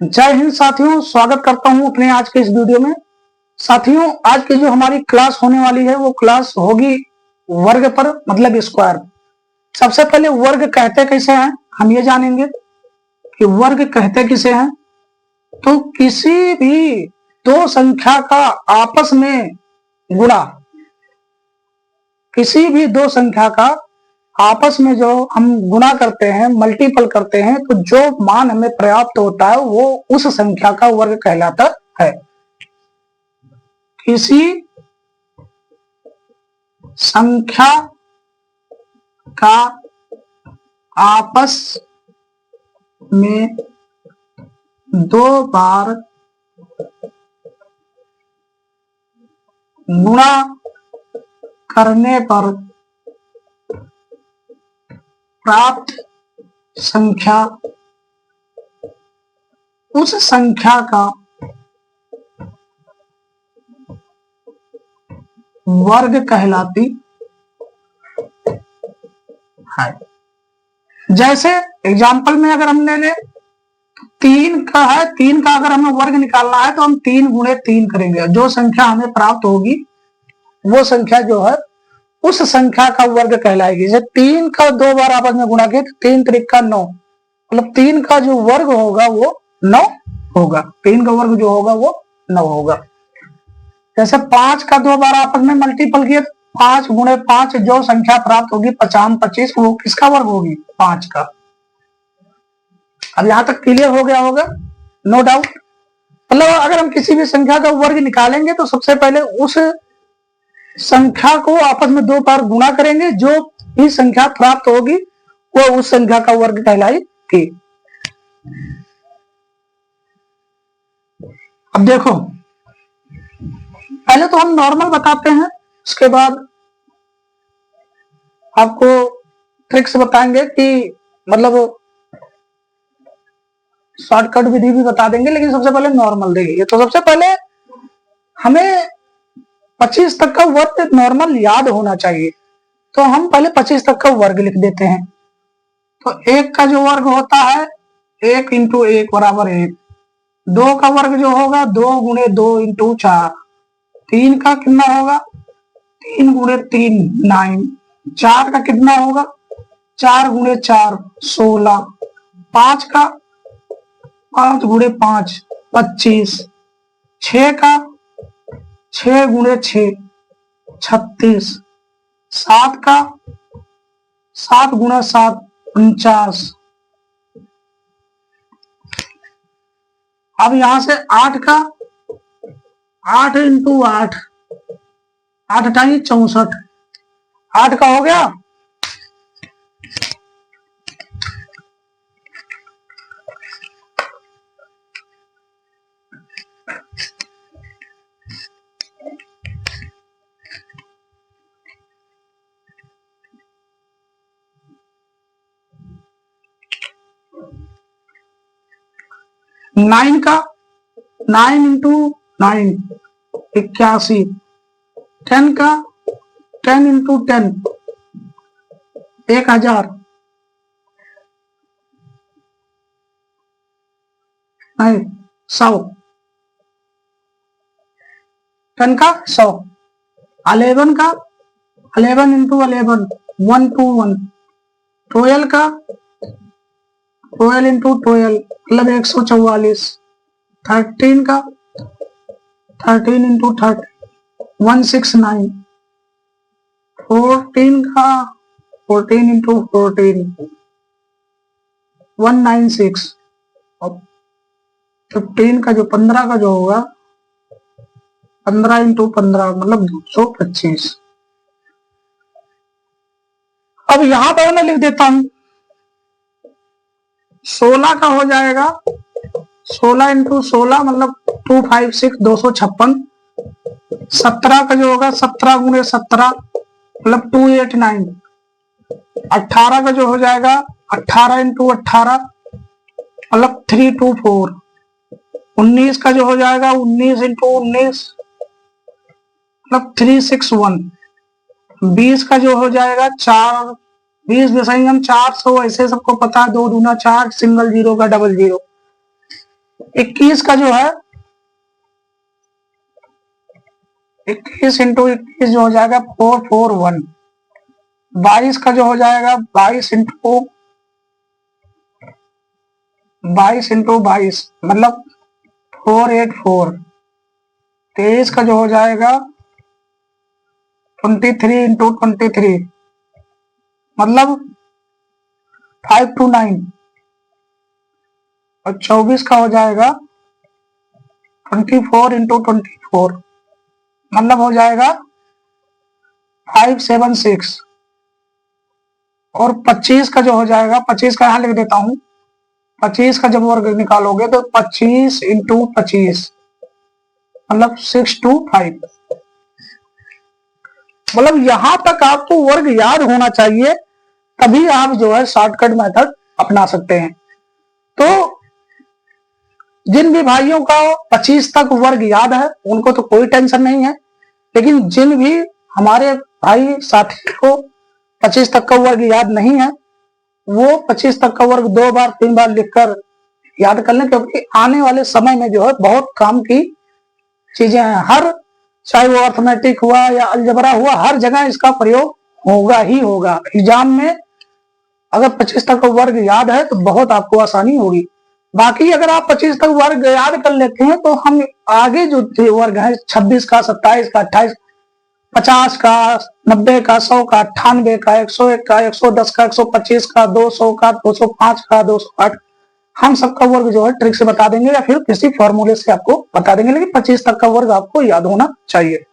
जय हिंद साथियों, स्वागत करता हूं अपने आज के इस वीडियो में। साथियों, आज की जो हमारी क्लास होने वाली है वो क्लास होगी वर्ग पर, मतलब स्क्वायर। सबसे पहले वर्ग कहते कैसे हैं हम ये जानेंगे कि वर्ग कहते किसे हैं। तो किसी भी दो संख्या का आपस में गुणा, किसी भी दो संख्या का आपस में जो हम गुणा करते हैं, मल्टीपल करते हैं, तो जो मान हमें प्राप्त होता है वो उस संख्या का वर्ग कहलाता है। किसी संख्या का आपस में दो बार गुणा करने पर प्राप्त संख्या उस संख्या का वर्ग कहलाती है। जैसे एग्जाम्पल में अगर हमने ले तीन का है, तीन का अगर हमें वर्ग निकालना है तो हम 3 गुणे 3 करेंगे। जो संख्या हमें प्राप्त होगी वो संख्या जो है उस संख्या का वर्ग कहलाएगी। जैसे 3 का 2 बार आपस में गुणा किया तो 3 त्रिका 9, मतलब 3 का जो वर्ग होगा वो 9 होगा। 3 का वर्ग जो होगा वो 9 होगा। जैसे 5 का 2 बार आपस में मल्टीपल किए, 5 गुणे 5 जो संख्या प्राप्त होगी 50 25, वो किसका वर्ग होगी? 5 का। अब यहां तक क्लियर हो गया होगा, नो डाउट। मतलब अगर हम किसी भी संख्या का वर्ग निकालेंगे तो सबसे पहले उस संख्या को आपस में 2 बार गुणा करेंगे, जो भी संख्या प्राप्त होगी वो उस संख्या का वर्ग कहलाएगी। अब देखो, पहले तो हम नॉर्मल बताते हैं, उसके बाद आपको ट्रिक्स बताएंगे कि मतलब शॉर्टकट विधि भी बता देंगे, लेकिन सबसे पहले नॉर्मल देंगे। तो सबसे पहले हमें 25 तक का वर्ग नॉर्मल याद होना चाहिए, तो हम पहले 25 तक का वर्ग लिख देते हैं। तो 1 का जो वर्ग होता है 1 इंटू 1 बराबर 1। 2 का वर्ग जो होगा 2 गुणे 2 इंटू 4। 3 का कितना होगा? 3 गुणे 3 9। 4 का कितना होगा? 4 गुणे 4 16। 5 का 5 गुणे 5 25। 6 का 6 गुणे 6 36। 7 का 7 गुणा 7 49। अब यहां से 8 का 8 इंटू 8 8 अठाई 64। 8 का हो गया। नाइन का 9 इंटू 9 81। 10 का 10 इंटू 10 1000। नहीं 100। 10 का 100। 11 का 11 इंटू 11 121। 12 का 12 इंटू 12 मतलब 144। 13 का 13 इंटू 30 169। 14 का 14 इंटू 14 196। और 15 का जो 15 का जो होगा 15 इंटू 15 मतलब 225। अब यहां पर मैं लिख देता हूं 16 का हो जाएगा 16 इंटू 16 मतलब 256 256। 17 का जो होगा 17 गुणे 17 मतलब 289। 18 का जो हो जाएगा 18 इंटू 18 मतलब 324। 19 का जो हो जाएगा 19 इंटू 19 मतलब 361। 20 का जो हो जाएगा 4 20 दशमलव 400, ऐसे सबको पता है 2 दूना 4, सिंगल जीरो का डबल जीरो। 21 का जो है 21 इंटू 21 जो हो जाएगा 441। 22 का जो हो जाएगा 22 इंटू 22 मतलब 484। 23 का जो हो जाएगा 23 इंटू 23 मतलब 529। और 24 का हो जाएगा 24 इंटू 24 मतलब हो जाएगा 576। और 25 का जो हो जाएगा 25 का यहां लिख देता हूं। 25 का जब वर्ग निकालोगे तो 25 इंटू 25 मतलब 625। मतलब यहां तक आपको वर्ग याद होना चाहिए, तभी आप जो है शॉर्टकट मेथड अपना सकते हैं। तो जिन भी भाइयों का 25 तक वर्ग याद है उनको तो कोई टेंशन नहीं है, लेकिन जिन भी हमारे भाई साथी को 25 तक का वर्ग याद नहीं है वो 25 तक का वर्ग 2 बार 3 बार लिखकर याद कर लें, क्योंकि आने वाले समय में जो है बहुत काम की चीजें हैं। हर चाहे वो अर्थमेटिक हुआ या अलजबरा हुआ, हर जगह इसका प्रयोग होगा ही होगा। एग्जाम में अगर 25 तक का वर्ग याद है तो बहुत आपको आसानी होगी। बाकी अगर आप 25 तक वर्ग याद कर लेते हैं तो हम आगे जो वर्ग है 26 का, 27 का, 28, 50 का, 90 का, 100 का, 98 का, 101 का, 110 का, 125 का, 200 का, 205 का, 208, हम सबका वर्ग जो है ट्रिक से बता देंगे या फिर किसी फॉर्मूले से आपको बता देंगे, लेकिन 25 तक का वर्ग आपको याद होना चाहिए।